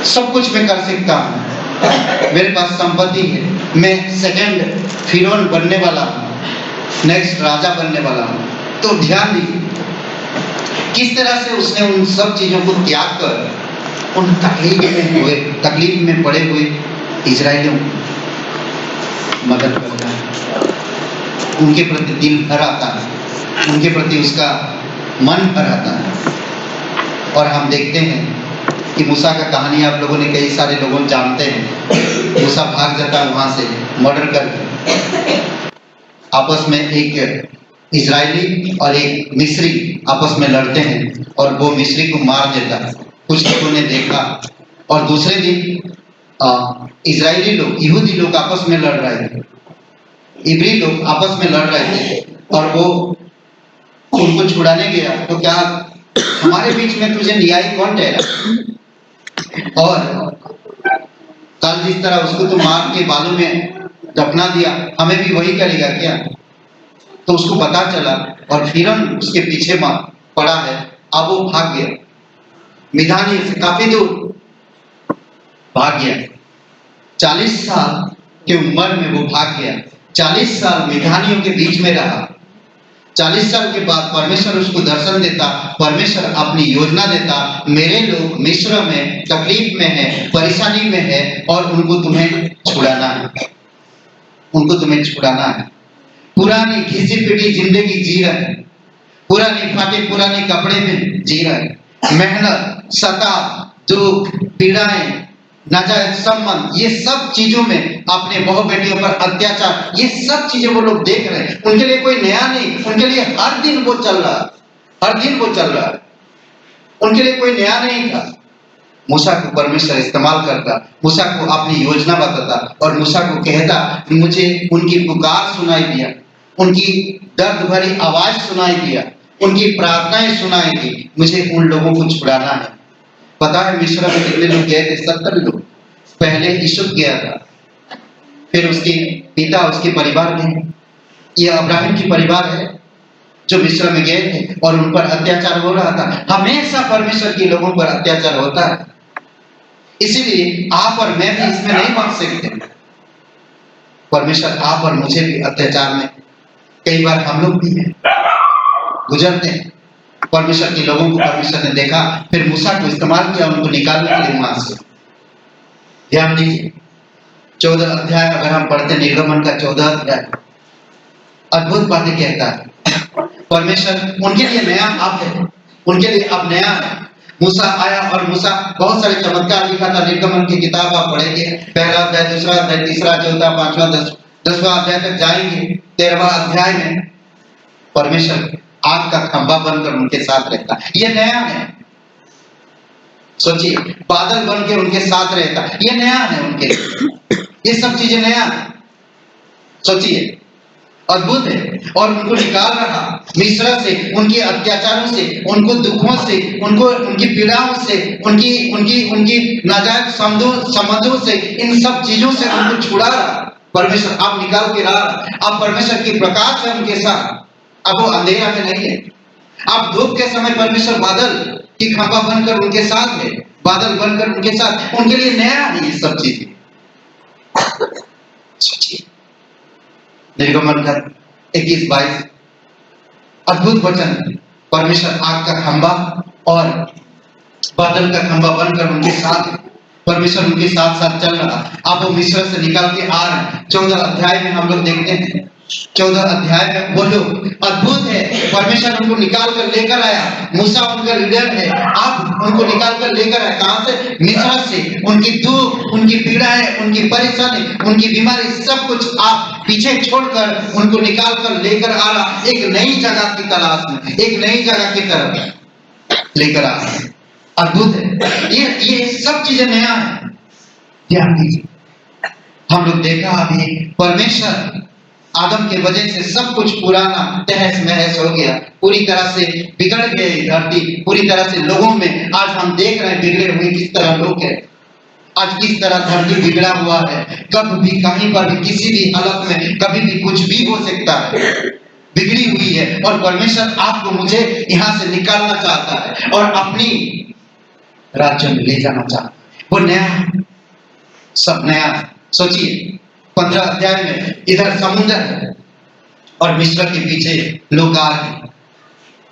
सब कुछ मैं कर सकता हूँ, मेरे पास संपत्ति है, मैं सेकंड फिरौन बनने वाला हूँ, नेक्स्ट राजा बनने वाला हूँ। तो ध्यान दीजिए किस तरह से उसने उन सब चीजों को त्याग कर उन तकलीफ में पड़े हुए इजरायलियों को मदद करता है, उनके प्रति दिल भर आता है, उनके प्रति उसका मन भर आता है। और हम देखते हैं कि मूसा का कहानी आप लोगों ने कई सारे लोगों जानते हैं। मूसा भाग जाता है वहां से मर्डर करके। आपस में एक इजरायली और एक मिस्री आपस में लड़ते हैं और वो मिस्री को मार देता है। कुछ लोगों ने देखा और दूसरे दिन इजरायली लोग, यहूदी लोग आपस में लड़ रहे थे, इब्री लोग आपस में लड़ रहे थे और वो उनको छुड़ाने गया तो क्या हमारे बीच में तुझे न्यायी कौन ठहरा? और कल जिस तरह उसको तो मार के बालों में दफना दिया, हमें भी वही करेगा क्या? तो उसको पता चला और फिरौन उसके पीछे पड़ा है। अब वो भाग गया, मिधानी से काफी दूर भाग गया। 40 साल की उम्र में वो भाग गया, 40 साल मिधानियों के बीच में रहा। 40 साल के बाद परमेश्वर उसको दर्शन देता, परमेश्वर अपनी योजना देता, मेरे लोग मिस्र में तकलीफ में है, परेशानी में है और उनको तुम्हें छुड़ाना है, उनको तुम्हें छुड़ाना है। पुरानी घिसी पिटी जिंदगी जी रहे हैं, पुरानी फाटे पुराने कपड़े में जी रहे हैं, मेहनत, सताव, दुख, पीड़ाएं, नाजायज संबंध, ये सब चीजों में अपने बहू बेटियों पर अत्याचार, ये सब चीजें वो लोग देख रहे हैं। उनके लिए कोई नया नहीं, उनके लिए हर दिन वो चल रहा है, हर दिन वो चल रहा है, उनके लिए कोई नया नहीं था। मूसा को परमेश्वर इस्तेमाल करता, मूसा को अपनी योजना बताता और मूसा को कहता, मुझे उनकी पुकार सुनाई दिया, उनकी दर्द भरी आवाज सुनाई दिया, उनकी प्रार्थनाएं सुनाई दी, मुझे उन लोगों को छुड़ाना है। पता है मिस्र में कितने लोग गए थे? 70 लोग। पहले यूसुफ गया था, फिर उसके पिता, उसके परिवार गए। ये अब्राहम की परिवार है जो मिस्र में गए थे और उन पर अत्याचार हो रहा था। हमेशा परमेश्वर के लोगों पर अत्याचार होता है, इसीलिए आप और मैं भी इसमें नहीं बच सकते। परमेश्वर आप और मुझे भी अत्याचार में कई बार हम लोग भी गुजरते हैं। परमेश्वर के लोगों को परमेश्वर ने देखा, फिर मूसा को इस्तेमाल किया उनको निकालने के लिए वहां से। ध्यान दीजिए 14 अध्याय अगर हम पढ़ते, निर्गमन का 14 अध्याय अद्भुत बातें कहता है। परमेश्वर उनके लिए नया अब है, उनके लिए अब नया है। मूसा आया और मूसा बहुत सारे चमत्कार लिखा था। निर्गमन की किताब आप पढ़ेंगे, पहला अध्याय, दूसरा अध्याय, तीसरा, चौथा, पांचवा, 10वां अध्याय तक जाएंगे। 13वां अध्याय में परमेश्वर आग का खंभा बनकर उनके साथ रहता है, ये नया है। सोचिए, बादल बन के उनके साथ रहता है, ये नया है उनके लिए, ये सब चीजें नया है। सोचिए, अद्भुत है। और उनको निकाल रहा मिस्र से, उनके अत्याचारों से, उनको दुखों से, उनको उनकी पीड़ाओं से, उनकी उनकी उनकी नाजायज संबंधों से, इन सब चीजों से उनको छुड़ा रहा परमेश्वर। अब निकाल के रहा, अब परमेश्वर की प्रकाश है उनके साथ, अब वो अंधेरा में नहीं है। अब धूप के समय परमेश्वर बादल की खंभा बनकर उनके साथ है, बादल बनकर उनके साथ, उनके लिए नया है ये सब चीजें। सोचिए, निर्गमन का 21-22 अद्भुत वचन, परमेश्वर आग का खंभा और बादल का खंभा बनकर उनके साथ, परमेश्वर उनके साथ साथ चल रहा। अब वो मिस्र से निकाल के आ रहे। 14 अध्याय में हम लोग देखते हैं, 14 अध्याय में वो लोग अद्भुत है, परमेश्वर उनको निकाल कर लेकर आया। मूसा उनका लीडर है, अब उनको निकाल कर लेकर आया। कहां से? मिस्र से। उनकी दुख, उनकी पीड़ाएं, उनकी परेशानी, उनकी बीमारी, सब कुछ आप पीछे छोड़कर उनको निकाल कर लेकर आ रहा, एक नई जगह की तलाश में, एक नई जगह की तरफ लेकर आ रहा। अद्भुत है, ये सब चीजें नया है। ध्यान दीजिए, हम लोग देखा अभी परमेश्वर आदम के वजह से सब कुछ पुराना तहस महस हो गया, पूरी तरह से बिगड़ गई धरती, पूरी तरह से लोगों में आज हम देख रहे हैं बिगड़े हुए किस तरह लोग हैं। आज किस तरह धरती बिगड़ा हुआ है, कब भी कहीं पर भी किसी भी हालत में कभी भी कुछ भी हो सकता है, बिगड़ी हुई है। और परमेश्वर आपको मुझे यहाँ से निकालना चाहता है और अपनी राज्य में ले जाना चाहता है। वो नया, सब नया। सोचिए 15 अध्याय में इधर समुद्र है और मिस्र के पीछे लोग आ रहे हैं,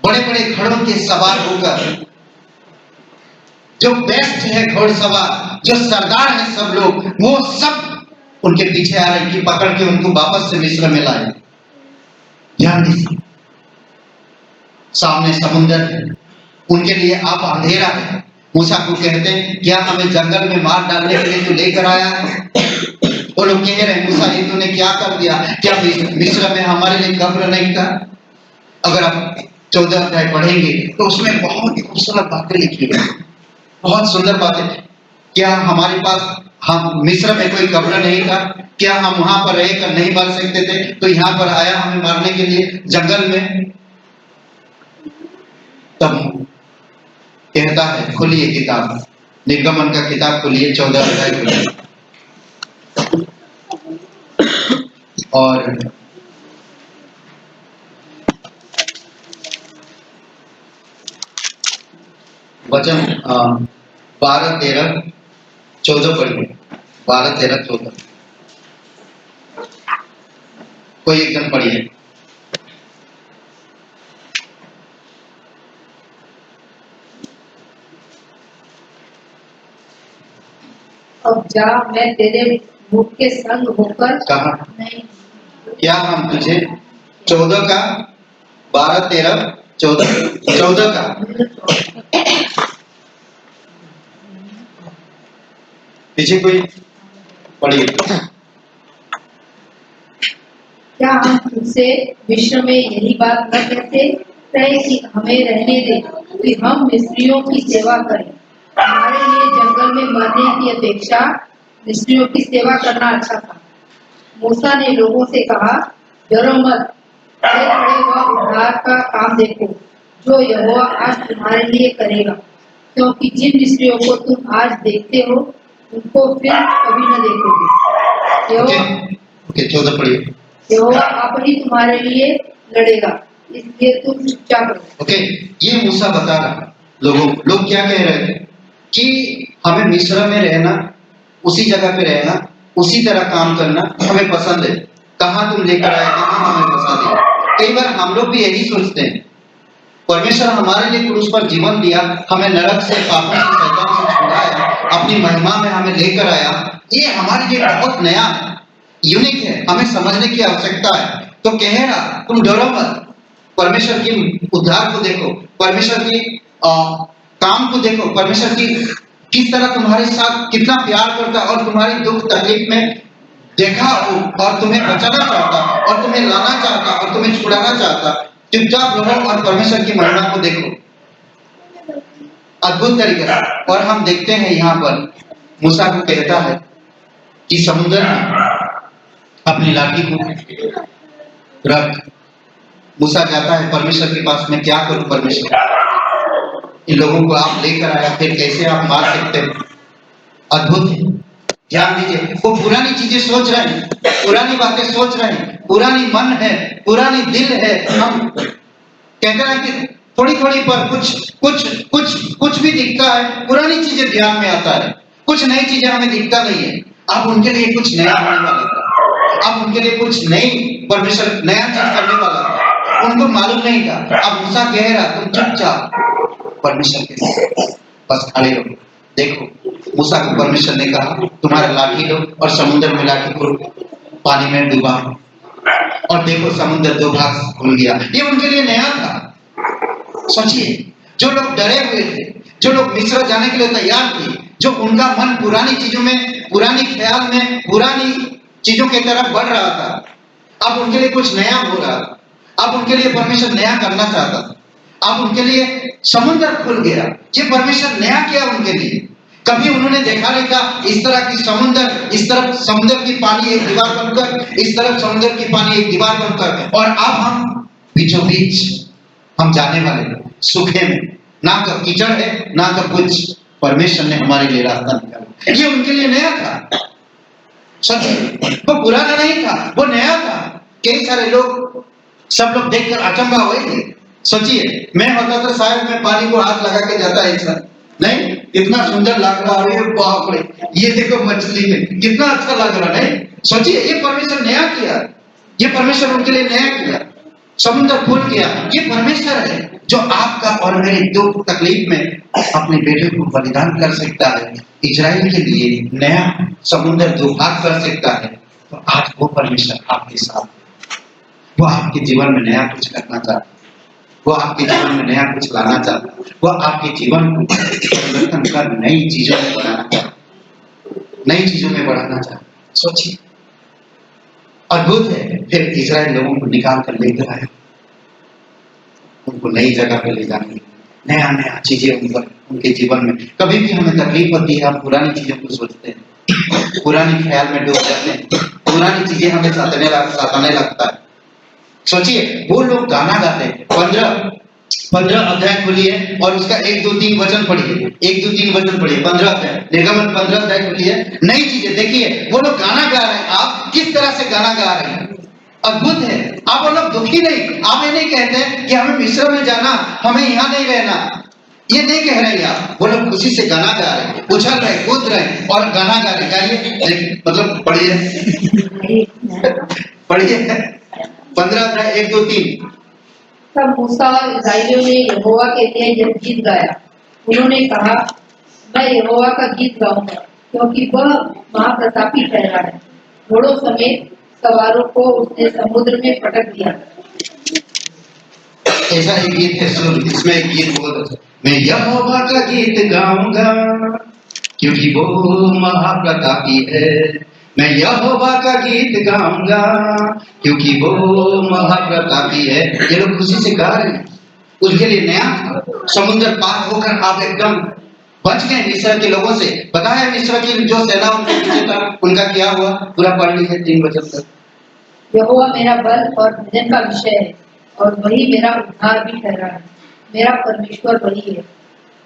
बड़े बड़े घोड़ों के सवार होकर, जो बेस्ट है घोड़सवार, जो सरदार है सब लोग, वो सब उनके पीछे आ रहे हैं कि पकड़ के उनको वापस से मिस्र में लाए। ध्यान दीजिए, सामने समुद्र है, उनके लिए आप अंधेरा है। मूसा को कहते हैं क्या हमें जंगल में मार डालने के लिए तू लेकर आया है? वो लोग कह रहे हैं मूसा ये तूने क्या कर दिया? क्या मिस्र में हमारे लिए कब्र नहीं था? अगर आप 14 अध्याय पढ़ेंगे तो उसमें बहुत खूबसूरत बातें लिखी है, बहुत सुंदर बातें। क्या हमारे पास, हम मिस्र में कोई कब्र नहीं था? क्या हम वहां पर रहकर नहीं मर सकते थे? तो यहाँ पर आया हमें मारने के लिए जंगल में। तब कहता है, खोलिए किताब, निर्गमन का किताब खोलिए, 14 अध्याय खोलिए और वचन 12, 13, 14 पढ़िए। 12, 13, 14 कोई एक जन पढ़िए। अब जा, मैं तेरे मुख के संग होकर कहा नहीं। क्या हम तुझे 14 का 12, 13, 14 का पीछे कोई पढ़िए। क्या हम तुझसे मिस्र में यही बात न कहते थे कि हमें रहने दे कि हम मिस्रियों की सेवा करें? हमारे लिए जंगल में मरने की अपेक्षा मिस्रियों की सेवा करना अच्छा था। मूसा ने लोगों से कहा, डरो मत, खड़े खड़े वह उद्धार का काम देखो जो यहोवा आज तुम्हारे लिए करेगा, क्योंकि जिन मिस्रियों को तुम आज देखते हो उनको फिर कभी न देखोगे। ओके 14 पढ़िए। यहोवा आप ही तुम्हारे लिए लड़ेगा, इसलिए तुम चुपचाप रहो। ओके, ये मूसा बता रहा लोगों, लोग क्या कह रहे थे कि हमें मिस्र में रहना, उसी जगह पे रहना, उसी तरह काम करना हमें पसंद है। कहाँ तुम लेकर आए, कहाँ हमें फंसा दिया। कई बार हम लोग भी यही सोचते हैं, परमेश्वर हमारे लिए क्रूस पर जीवन दिया, हमें नरक से, पापों से, शैतान से छुड़ाया, अपनी महिमा में हमें लेकर आया, ये हमारे लिए बहुत नया है, यूनिक है, हमें समझने की आवश्यकता है। तो कह रहा तुम डरो मत, परमेश्वर की उद्धार को देखो, परमेश्वर की काम को देखो, परमेश्वर की किस तरह तुम्हारे साथ कितना प्यार करता और तुम्हारी दुख तकलीफ में देखा हो और तुम्हें बचाना चाहता और तुम्हें लाना चाहता और तुम्हें छुड़ाना चाहता। चुपचाप रहो और परमेश्वर की महिमा को देखो, अद्भुत तरीके से। और हम देखते हैं यहाँ पर मूसा को कहता है कि समुद्र में अपनी लाठी को रख। मूसा जाता है परमेश्वर के पास, मैं क्या करूं परमेश्वर, इन लोगों को आप लेकर आया, फिर कैसे आप मार सकते हो? अद्भुत है। ध्यान दीजिए, वो पुरानी चीजें सोच रहे हैं, पुरानी बातें सोच रहे हैं, पुरानी मन है, पुरानी दिल है। हम कहते हैं कि थोड़ी थोड़ी पर कुछ भी दिखता है, पुरानी चीजें ध्यान में आता है, कुछ नई चीजें हमें दिखता नहीं है। अब उनके लिए कुछ नया होने वाला था, अब उनके लिए कुछ नई, परमेश्वर नया चीज करने वाला था, उनको मालूम नहीं था। अब मूसा कह रहा तुम चुपचाप परमेश्वर के बस खड़े रहो। देखो मूसा को परमेश्वर ने कहा तुम्हारा लाठी लो और समुद्र में लाठी को पानी में डुबा, और देखो समुद्र 2 भाग खुल गया। ये उनके लिए नया था। सोचिए, जो लोग डरे हुए थे, जो लोग मिस्र जाने के लिए तैयार थे, जो उनका मन पुरानी चीजों में, पुरानी ख्याल में, पुरानी चीजों की तरफ बढ़ रहा था, अब उनके लिए कुछ नया हो रहा था। अब उनके लिए परमेश्वर नया करना चाहता था। अब उनके लिए समुद्र खुल गया। ये परमेश्वर नया किया उनके लिए। कभी उन्होंने देखा नहीं था इस तरह की समुद्र, इस तरफ समुद्र की पानी एक दीवार बनकर, इस तरफ समुद्र की पानी एक दीवार बनकर, और अब हम बीचों बीच हम जाने वाले सूखे में, ना तो कीचड़ है ना तो कुछ, परमेश्वर ने हमारे लिए रास्ता निकाला। ये उनके लिए नया था। सच, वो पुराना नहीं था, वो नया था। कई सारे लोग, सब लोग देखकर अचंभा हुए थे। सोचिए, मैं होता तो शायद मैं पानी को हाथ लगा के जाता है सर, नहीं, इतना सुंदर लग रहा है, बाप रे, ये देखो मछली है, कितना अच्छा लग रहा है। नहीं सोचिए, ये परमेश्वर नया किया, ये परमेश्वर उनके लिए नया किया, समुद्र खोल गया। ये परमेश्वर है जो आपका और मेरे दुख तकलीफ में अपने बेटे को बलिदान कर सकता है, इजराइल के लिए नया समुद्र दुभाग कर सकता है। तो आज वो परमेश्वर आपके साथ, वो आपके जीवन में नया कुछ करना चाहता है, वो आपके जीवन में नया कुछ लाना चाहता है, वो आपके जीवन को परिवर्तन कर नई चीजों में बनाना चाहता है, नई चीजों में बढ़ाना चाहता है। सोचिए, अद्भुत है। फिर इजराइल लोगों को निकाल कर लेकर आया, उनको नई जगह पर ले जाने, नया नया चीजें उनके जीवन में। कभी भी हमें तकलीफ होती है, हम पुरानी चीजों को सोचते हैं, पुरानी ख्याल में डूब जाते हैं, पुरानी चीजें हमें सताने लगता है। सोचिए, वो लोग गाना गाते हैं। 15 अध्याय खोलिए और उसका 1 2 3 वचन पढ़िए, 1 2 3 वचन पढ़िए। 15 अध्याय, निर्गमन 15 अध्याय खोलिए, नई चीजें देखिए। वो लोग गाना गा रहे हैं, आप किस तरह से गाना गा रहे हैं, अद्भुत है। आप वो लोग दुखी नहीं, आप ये नहीं कहते कि हमें मिस्र में जाना, हमें यहाँ नहीं रहना, ये नहीं कह रहे हैं आप। वो लोग खुशी से गाना गा रहे हैं, उछल रहे, कूद रहे और गाना गा रहे। गाइए, मतलब पढ़िए पढ़िए 15 अध्याय 1 2 3। तब मूसा और इस्राएलियों ने यहोवा के लिए यह गीत गाया। उन्होंने कहा, मैं यहोवा का गीत गाऊंगा, क्योंकि वह महाप्रतापी ठहरा है। घोड़ों समेत सवारों को उसने समुद्र में पटक दिया। ऐसा एक गीत है, सुन, इसमें एक गीत बहुत अच्छा। मैं यहोवा का गीत गाऊंगा, क्योंकि वो महाप्रतापी है। मैं यहोवा का गीत गाऊंगा, क्योंकि वो महाप्रतापी है। ये लोग खुशी से गा रहे हैं, उनके लिए नया समुद्र पार होकर आप एकदम बच गए मिस्र के लोगों से। पता है मिस्र की जो सेना उनके पीछे था, उनका क्या हुआ? पूरा पढ़ लीजिए 3 वचन तक। यहोवा मेरा बल और भजन का विषय है, और वही मेरा उद्धार भी ठहरा है। मेरा परमेश्वर वही है,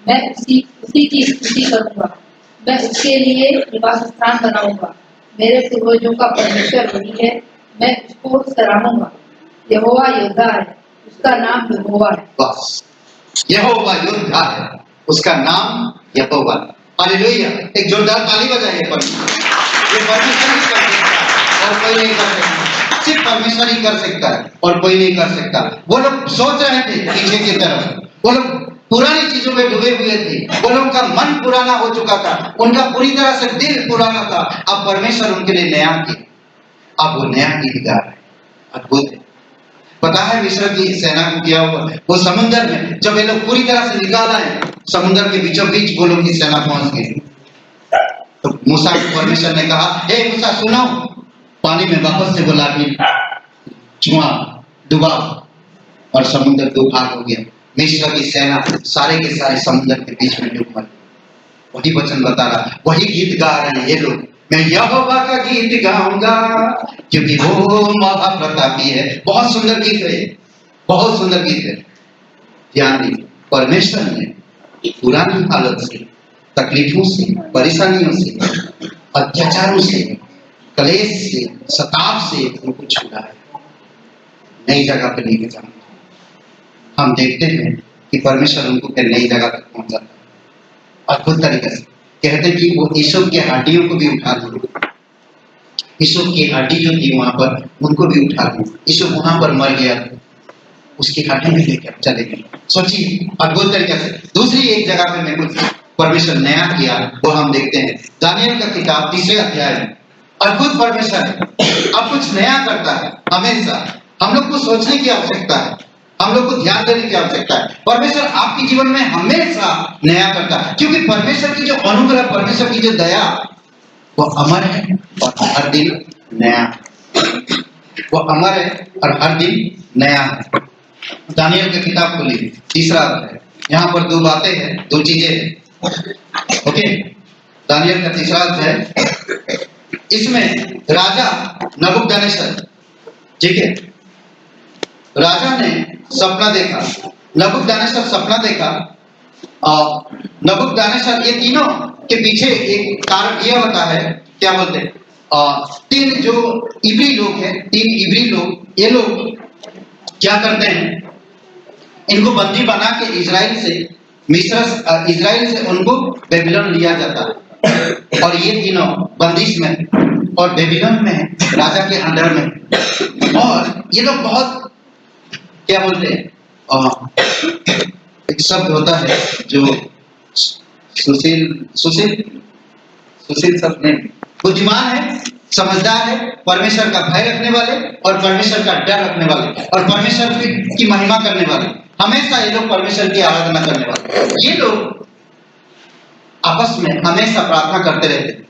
मैं उसी की स्तुति करूंगा। मैं उसके लिए निवास स्थान बनाऊंगा। मेरे पूर्वजों का परमेश्वर वही है, मैं उसको सराहूंगा। यहोवा योद्धा है, उसका नाम यहोवा है। बस, यहोवा योद्धा है, उसका नाम यहोवा। हालेलुया! एक जोरदार ताली बजाइए पर। ये परमेश्वर ही कर सकता है और कोई नहीं कर सकता, सिर्फ परमेश्वर ही कर सकता है और कोई नहीं कर सकता। वो लोग सोच रहे थे पीछे की तरफ, वो लोग पुरानी चीजों में डूबे हुए थे, वो लोगों का मन पुराना हो चुका था, उनका पूरी तरह से दिल पुराना था। अब परमेश्वर उनके लिए नया किया, अब वो नया गीत गा रहे हैं। अद्भुत है। पता है मिस्र की सेना को क्या हुआ? वो समुद्र में जब ये लोग पूरी तरह से निकाल आए, समुद्र के बीचों बीच वो लोग की सेना पहुंच गई। तो मूसा को परमेश्वर ने कहा, हे मूसा सुनो, पानी में वापस से वो लाठी चुआ, डुबा और समुद्र दो भाग हो गया। मिस्र की सेना सारे के सारे समुद्र के बीच में डूब मर। वही वचन बता रहा, वही गीत गा रहे हैं ये लोग। मैं यहोवा का गीत गाऊंगा, क्योंकि वो महाप्रतापी है। बहुत सुंदर गीत है, बहुत सुंदर गीत है। ध्यान दीजिए, परमेश्वर ने पुरानी हालत से, तकलीफों से, परेशानियों से, अत्याचारों से, कलेश से, सताव से उनको छुड़ाया, नई जगह पर लेके जाना। हम देखते हैं कि परमेश्वर उनको फिर नई जगह तक पहुंचाता है अद्भुत तरीके से। कहते हैं कि वो ईसुफ के हड्डियों को भी उठा लिया, ईसुफ की हड्डी जो थी वहां पर, उनको भी उठा लिया। ईसुफ वहां पर मर गया, उसकी हड्डी भी लेकर चले गए। सोचिए अद्भुत तरीके से। दूसरी एक जगह पे मैं कुछ परमेश्वर नया किया, वो हम देखते हैं दानियल का किताब 3 अध्याय में। अद्भुत परमेश्वर अब कुछ नया करता है हमेशा। हम लोग को सोचने की आवश्यकता है, हम लोग को ध्यान देने की आवश्यकता है। परमेश्वर आपके जीवन में हमेशा नया करता है, क्योंकि परमेश्वर की जो अनुग्रह, परमेश्वर की जो दया, वो अमर है और हर दिन नया, वो अमर है और हर दिन नया है। दानियल की किताब खोलिए 3 अध्याय। यहाँ पर 2 बातें हैं, 2 चीजें हैं। ओके, दानियल का 3 अध्याय। इसमें राजा नबूकदनेस्सर, ठीक है, राजा ने सपना देखा, नबूकदनेस्सर सपना देखा। और नबूकदनेस्सर, ये तीनों के पीछे एक कारण यह होता है, क्या बोलते हैं, 3 जो इब्री लोग हैं, 3 इब्री लोग, ये लोग क्या करते हैं, इनको बंदी बना के इजराइल से मिस्र इजराइल से उनको बेबीलोन लिया जाता है और ये तीनों बंदिश में और बेबीलोन में है, राजा के अंडर में। और ये लोग बहुत क्या बोलते हैं, एक शब्द होता है जो सुशील सुशील सुशील शब्द नहीं, बुद्धिमान है, समझदार है, परमेश्वर का भय रखने वाले और परमेश्वर का डर रखने वाले और परमेश्वर की महिमा करने वाले, हमेशा ये लोग परमेश्वर की आराधना करने वाले। ये लोग आपस में हमेशा प्रार्थना करते रहते हैं,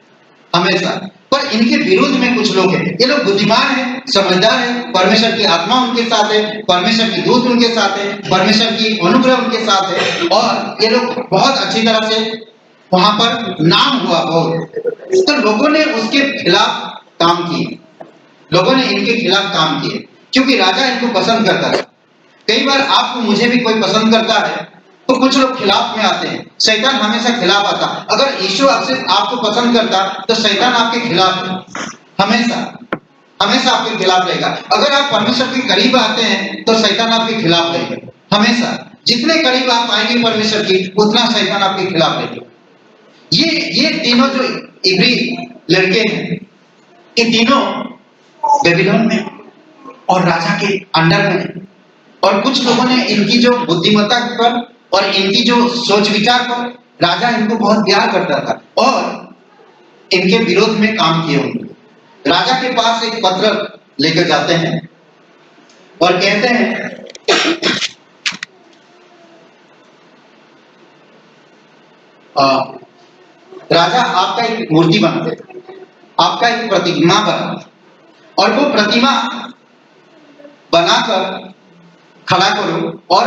हमेशा। पर इनके विरोध में कुछ लोग हैं। ये लोग बुद्धिमान है, समझदार है, परमेश्वर की आत्मा उनके साथ है, परमेश्वर की दूत उनके साथ है, परमेश्वर की अनुग्रह उनके साथ है और ये लोग बहुत अच्छी तरह से वहां पर नाम हुआ बहुत। तो लोगों ने उसके खिलाफ काम किए, लोगों ने इनके खिलाफ काम किए क्योंकि राजा इनको पसंद करता है। कई बार आपको मुझे भी कोई पसंद करता है तो कुछ लोग खिलाफ में आते हैं, शैतान हमेशा खिलाफ आता। अगर यीशु आपको पसंद करता तो शैतान आपके खिलाफ है, हमेशा हमेशा आपके खिलाफ रहेगा। अगर आप परमेश्वर के करीब आते हैं तो शैतान आपके खिलाफ रहेगा, हमेशा। जितने करीब आप आएंगे परमेश्वर की, उतना शैतान आपके खिलाफ रहेगा। ये तीनों जो इब्री लड़के हैं, ये तीनों बेबीलोन में और राजा के अंडर में। और कुछ लोगों ने इनकी जो बुद्धिमत्ता पर और इनकी जो सोच विचार पर, राजा इनको बहुत प्यार करता था और इनके विरोध में काम किए उन्होंने। राजा के पास एक पत्र लेकर जाते हैं और कहते हैं राजा आपका एक मूर्ति बना दे, आपका एक प्रतिमा बना और वो प्रतिमा बनाकर खड़ा करो और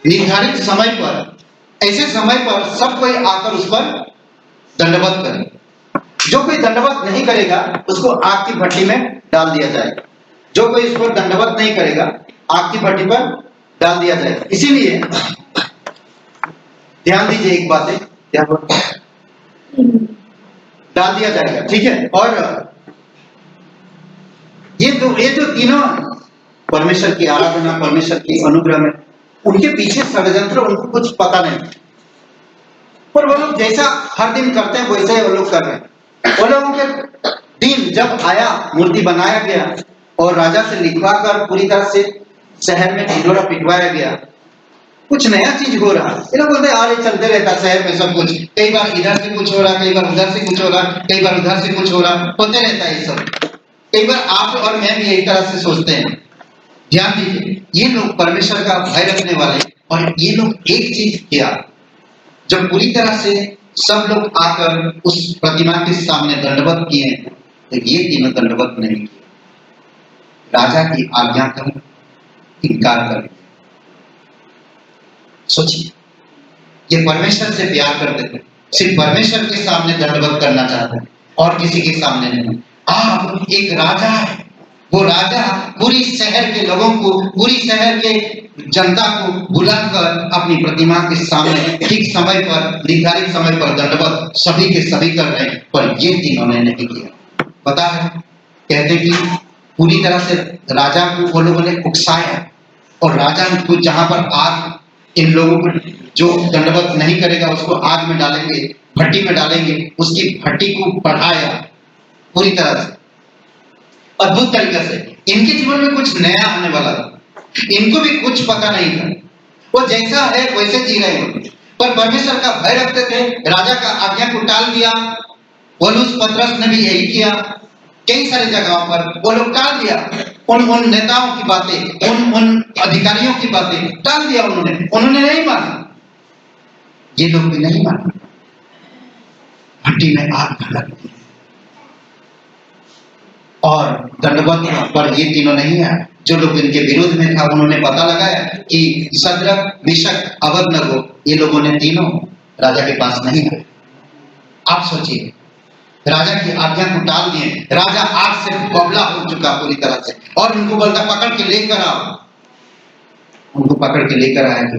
निर्धारित समय पर, ऐसे समय पर सब कोई आकर उस पर दंडवत करे। जो कोई दंडवत नहीं करेगा उसको आग की भट्टी में डाल दिया जाएगा। जो कोई इस पर दंडवत नहीं करेगा आग की भट्टी पर डाल दिया जाएगा। इसीलिए ध्यान दीजिए, एक बात है, क्या डाल दिया जाएगा, ठीक है। और ये जो तीनों परमेश्वर की आराधना, परमेश्वर की अनुग्रह में, उनके पीछे षड्यंत्र उनको कुछ पता नहीं, पर वो लोग जैसा हर दिन करते हैं वैसे ही वो लोग कर रहे हैं। वो लोगों के दिन जब आया, मूर्ति बनाया गया और राजा से लिखवा कर पूरी तरह से शहर में ढिंढोरा पिटवाया गया, कुछ नया चीज हो रहा है। ये लोग बोलते आरे चलते रहता शहर में सब कुछ, कई बार इधर से कुछ हो रहा, कई बार उधर से कुछ हो रहा, कई बार उधर से कुछ हो रहा, होते रहता है ये सब। कई बार आप और मैं भी यही तरह से सोचते हैं। ध्यान दीजिए, ये लोग परमेश्वर का भय रखने वाले और ये लोग एक चीज किया, जब पूरी तरह से सब लोग आकर उस प्रतिमा के सामने दंडवत किए तो ये तीनों दंडवत नहीं किए, राजा की आज्ञा का इनकार कर। सोचिए, ये परमेश्वर से प्यार करते थे, सिर्फ परमेश्वर के सामने दंडवत करना चाहते हैं और किसी के सामने नहीं। आप एक राजा है, वो राजा पूरी शहर के लोगों को, पूरी शहर के जनता को बुलाकर अपनी प्रतिमा के सामने ठीक समय पर, निर्धारित समय पर दंडवत सभी के सभी कर रहे हैं, पर ये तीनों ने नहीं किया। पता है, कहते कि पूरी तरह से राजा को वो लोगों ने उकसाया और राजा को जहां पर आग, इन लोगों को जो दंडवत नहीं करेगा उसको आग में डालेंगे, भट्टी में डालेंगे, उसकी भट्टी को बढ़ाया पूरी तरह से, अद्भुत तरीके से। इनके जीवन में कुछ नया आने वाला था, इनको भी कुछ पता नहीं था, वो जैसा है वैसे जी रहे हो, पर परमेश्वर का भय रखते थे। राजा का आज्ञा को टाल दिया। पौलुस पतरस ने भी यही किया, कई सारे जगहों पर वो लोग टाल दिया। उन नेताओं की बातें, उन अधिकारियों की बातें टाल दिया उन्होंने नहीं माना। ये लोग भी नहीं माना, भट्टी में आग भड़क दी और दंडवत पर ये तीनों नहीं आए। जो लोग इनके विरोध में था उन्होंने पता लगाया कि शद्रक, मेशक, अबेदनगो, ये लोगों ने तीनों राजा के पास नहीं आए। आप सोचिए, राजा की आज्ञा को टाल दिए, राजा आग से बबला हो चुका पूरी तरह से और उनको बोलता पकड़ के लेकर आओ। उनको पकड़ के लेकर आए थे।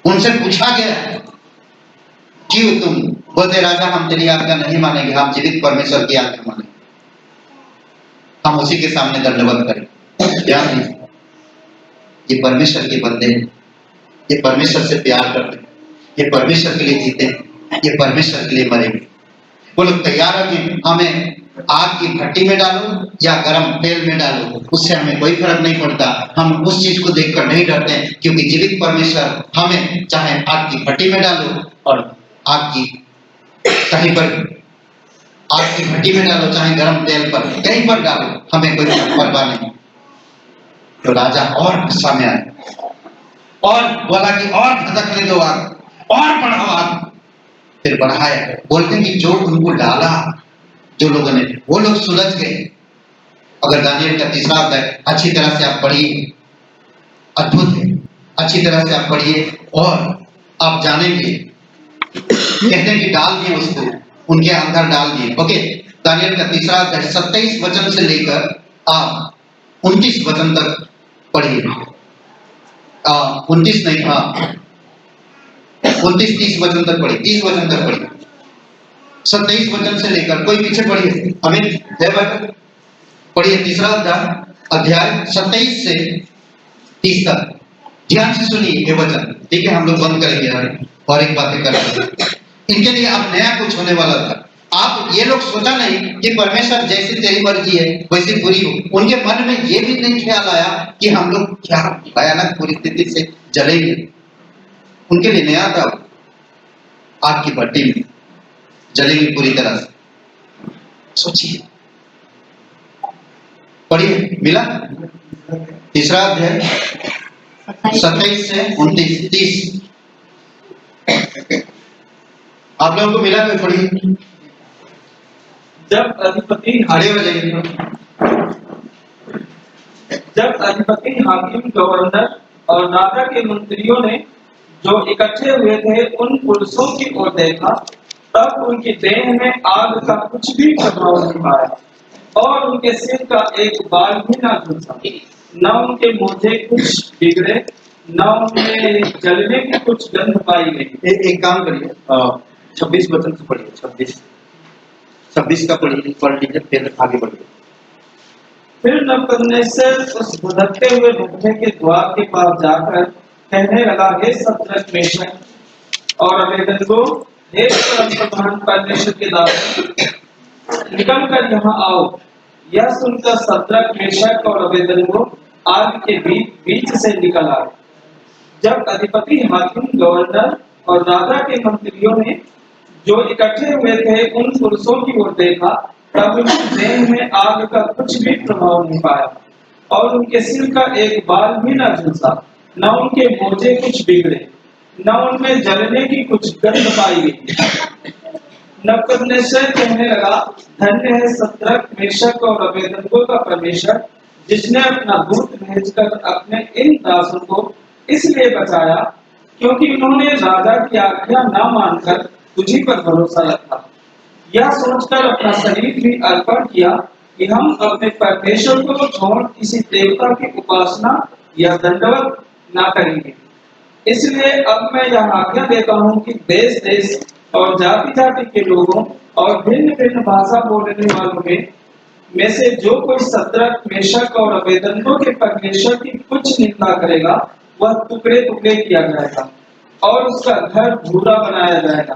उनसे पूछा गया क्यों तुम, बोलते राजा हम तेरी आज्ञा नहीं मानेंगे, हम जीवित परमेश्वर की आज्ञा मानेंगे, हम उसी के सामने दंडवत करें। ध्यान दीजिए, ये परमेश्वर के बंदे, ये परमेश्वर से प्यार करते हैं, ये परमेश्वर के लिए जीते हैं, ये परमेश्वर के लिए मरेंगे। वो लोग तैयार है कि हमें आग की भट्टी में डालो या गरम तेल में डालो, उससे हमें कोई फर्क नहीं पड़ता। हम उस चीज को देखकर नहीं डरते हैं, क्योंकि जीवित परमेश्वर हमें चाहे आग की भट्टी में डालो और आग की कहीं पर आग की भट्टी में डालो, चाहे गरम तेल पर कहीं पर डालो, हमें कोई परवाह नहीं। तो राजा और गुस्सा में आया और बोला कि और भड़कने दो आग, और बढ़ाओ आग। फिर बढ़ाया, बोलते हैं कि जो उनको डाला जो लोगों ने, वो लोग सुलझ गए। अगर दानियल का 3रा अध्याय अच्छी तरह से आप पढ़िए, अद्भुत है, अच्छी तरह से आप पढ़िए और आप जानेंगे। कहते हैं कि डाल दिए उसको, उनके अंदर डाल दिए। ओके, दानियल का 3रा अध्याय 27 वचन से लेकर आप 29 वचन तक पढ़िए। 29 नहीं, 29-30 वचन तक पढ़िए, 30 वचन तक पढ़िए, 27 वचन से लेकर, कोई पीछे पढ़िए, अमित है बट पढ़िए 3रा अध्याय 27 से 30 तक। ध्यान से सुनिए ये वचन, ठीक है? हम लोग बंद करेंगे और एक बातें करेंगे। इनके लिए अब नया कुछ होने वाला था। आप ये लोग सोचा नहीं कि परमेश्वर जैसी तेरी मर्जी है वैसी पूरी हो। उनके मन में ये भी नहीं ख्याल आया कि हम लोग क्या भयानक परिस्थिति से जलेंगे। उनके लिए नया था, आग की भट्टी में जलेंगे पूरी तरह से। सोचिए, पढ़िए, मिला 3रा अध्याय 27 से 29, 30। आप लोगों को मिला? कोई पढ़िए। जब अधिपति हाकिम गवर्नर और राजा के मंत्रियों ने जो इकट्ठे हुए थे उन पुरुषों की ओर देखा, तब उनकी देह में आग का कुछ भी प्रभाव नहीं पाया और उनके सिर का एक बाल भी न झुलसा, न उनके मोजे कुछ बिगड़े, न उनमें जलने की कुछ गंध पाई गई। एक काम करिए, 26 वचन से पढ़िए, 26 का पढ़िए, पढ़ लीजिए, फिर आगे बढ़िए। फिर नबूकदनेस्सर उस भटकते हुए भट्टे के द्वार के पास जाकर कहने लगा, हे शद्रक, मेशक और अबेदनगो, हे परम परमेश्वर के दास, निकल कर यहाँ आओ। यह सुनकर शद्रक, मेशक और अबेदनगो आग के बीच से निकल आए। जब अधिपति, हाकिम, गवर्नर और राजा के मंत्रियों ने जो इकट्ठे हुए थे उन पुरुषों की ओर देखा, तब उनकी देह में आग का कुछ भी प्रभाव नहीं पाया और उनके सिर का एक बाल भी न झुलसा, न उनके मोजे कुछ बिगड़े, न उनमें जलने की कुछ गंध पाई गई। नबूकदनेस्सर कहने लगा, धन्य है शद्रक, मेशक और अबेदनगो का परमेश्वर, जिसने अपना दूत भेजकर अपने इन दासों को इसलिए बचाया क्योंकि उन्होंने राजा की आज्ञा न मानकर तुझी पर भरोसा रखा। यह सोचकर अपना शरीर भी अर्पण किया कि हम अपने परमेश्वर को छोड़ किसी देवता की उपासना या दंडवत ना करेंगे। इसलिए अब मैं यह आज्ञा देता हूँ कि देश देश और जाति जाति के लोगों और भिन्न भिन्न भाषा बोलने वालों में से जो कोई शद्रक, मेशक और अबेदनगो के परमेश्वर की कुछ निंदा करेगा, वह टुकड़े टुकड़े किया जाएगा और उसका घर भूरा बनाया जाएगा,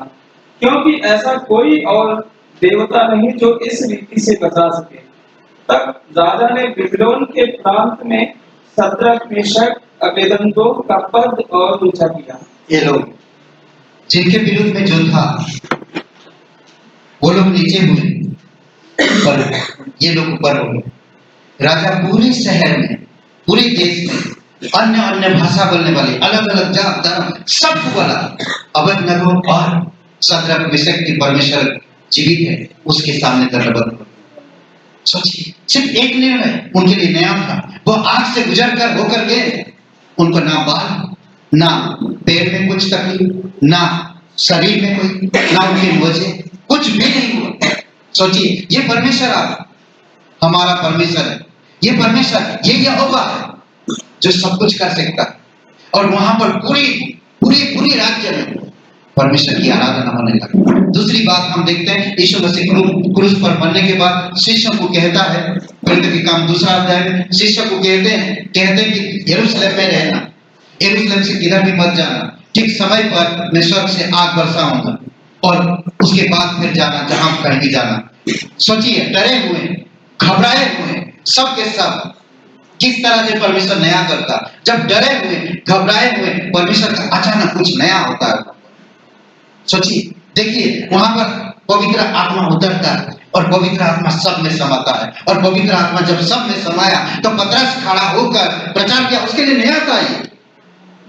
क्योंकि ऐसा कोई और देवता नहीं जो इस रीति से बचा सके। तब राजा ने बेबीलोन के प्रांत में शद्रक, मेशक, अबेदनगो का पद और ऊंचा किया। ये लोग जिनके विरुद्ध में जो था वो लोग नीचे हुए पर ये लोग ऊपर हो गए। राजा पूरे शहर में, पूरे देश में अन्य अन्य भाषा बोलने वाले, अलग अलग जात धर्म सबको बोला, अबेदनगो और शद्रक, मेशक की परमेश्वर जीवित है, उसके सामने दंडवत हो। सोचिए, सिर्फ एक निर्णय उनके लिए नया था। वो आग से गुजर कर होकर गए, उनको ना बाल, ना पैर में कुछ तकलीफ, ना शरीर में कोई, ना उनके मोजे, कुछ भी नहीं हुआ। सोचिए, ये परमेश्वर हमारा परमेश्वर है, ये परमेश्वर, ये यहोवा है जो सब कुछ कर सकता है। और वहां पर पूरी राज्य में परमेश्वर की आराधना होने लगी। दूसरी बात हम देखते हैं, यीशु मसीह क्रूस पर मरने के बाद शिष्यों को कहता है, कोरिन्थियों के काम 2 अध्याय में शिष्यों को कहते हैं कि यरूशलेम में रहना, यरूशलेम से किधर भी मत जाना, ठीक समय पर मैं स्वर्ग से आग बरसाऊंगा और उसके बाद फिर जाना जहां कहीं भी जाना। सोचिए, डरे हुए, घबराए हुए सब के सब, किस तरह से परमेश्वर नया करता। जब डरे हुए, घबराए हुए, परमेश्वर का अचानक कुछ नया होता है। सोचिए, देखिए, वहां पर पवित्र आत्मा उतरता है और पवित्र आत्मा सब में समाता है। और पवित्र आत्मा जब सब में समाया तो पतरस खड़ा होकर प्रचार किया, उसके लिए नया था ये।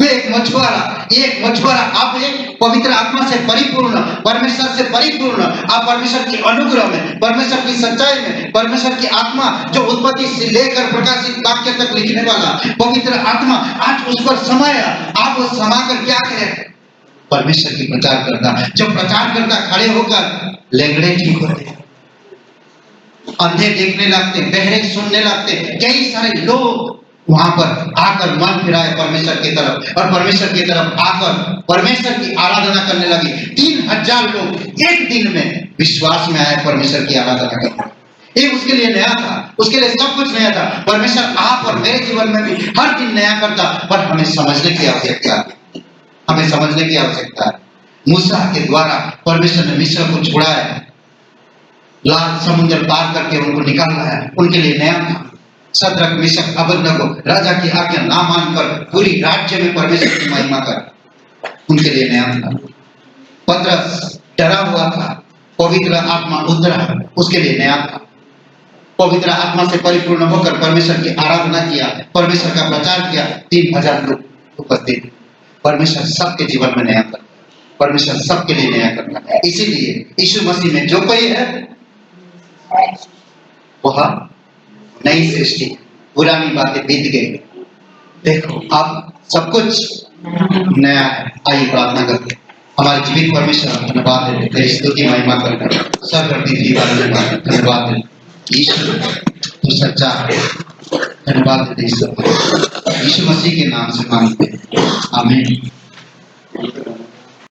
वे एक मछुआरा, आप एक पवित्र आत्मा से परिपूर्ण, परमेश्वर से परिपूर्ण, आप परमेश्वर की अनुग्रह में, परमेश्वर की सच्चाई में, परमेश्वर की आत्मा जो उत्पत्ति से लेकर प्रकाशित वाक्य तक लिखने वाला पवित्र आत्मा आज उस पर समाया। आप वो समाकर क्या करें? परमेश्वर की प्रचार करता। जब प्रचार करता, खड़े होकर लंगड़े ठीक होते, अंधे देखने लगते, बहरे सुनने लगते, कई सारे लोग वहां पर आकर मन फिराए परमेश्वर की तरफ, और परमेश्वर की तरफ आकर परमेश्वर की आराधना करने लगे। 3000 लोग एक दिन में विश्वास में आए परमेश्वर की आराधना करने। ये उसके लिए नया था, उसके लिए सब कुछ नया था। परमेश्वर आप और मेरे जीवन में भी हर दिन नया करता, पर हमें समझने की आवश्यकता है, हमें समझने की आवश्यकता है। मूसा के द्वारा परमेश्वर ने मिस्र को छुड़ाया, लाल समुद्र पार करके उनको निकाल लाया, उनके लिए नया था। शद्रक, मेशक, अबेदनगो राजा की आज्ञा ना मानकर पूरी राज्य में परमेश्वर की महिमा कर, उनके लिए नया था। पतरस डरा हुआ था, पवित्र आत्मा उतरा, उसके लिए नया था। पवित्र आत्मा से परिपूर्ण होकर परमेश्वर की आराधना किया, परमेश्वर का प्रचार किया, 3000 लोग उपस्थित। परमेश्वर सबके जीवन में नया करता है, परमेश्वर सबके लिए नया करता है। इसीलिए यीशु मसीह में जो कोई है वह नई सृष्टि, पुरानी बातें बीत गई, देखो अब सब कुछ नया है। आइए प्रार्थना करते हैं। हमारे जीवित परमेश्वर, धन्यवाद देते, तेरी स्तुति महिमा करते, सर्वव्यापी जीवन धन्यवाद देते। यीशु तू सच्चा है, धन्यवाद देते यीशु मसीह के नाम से मांगते हैं, आमीन।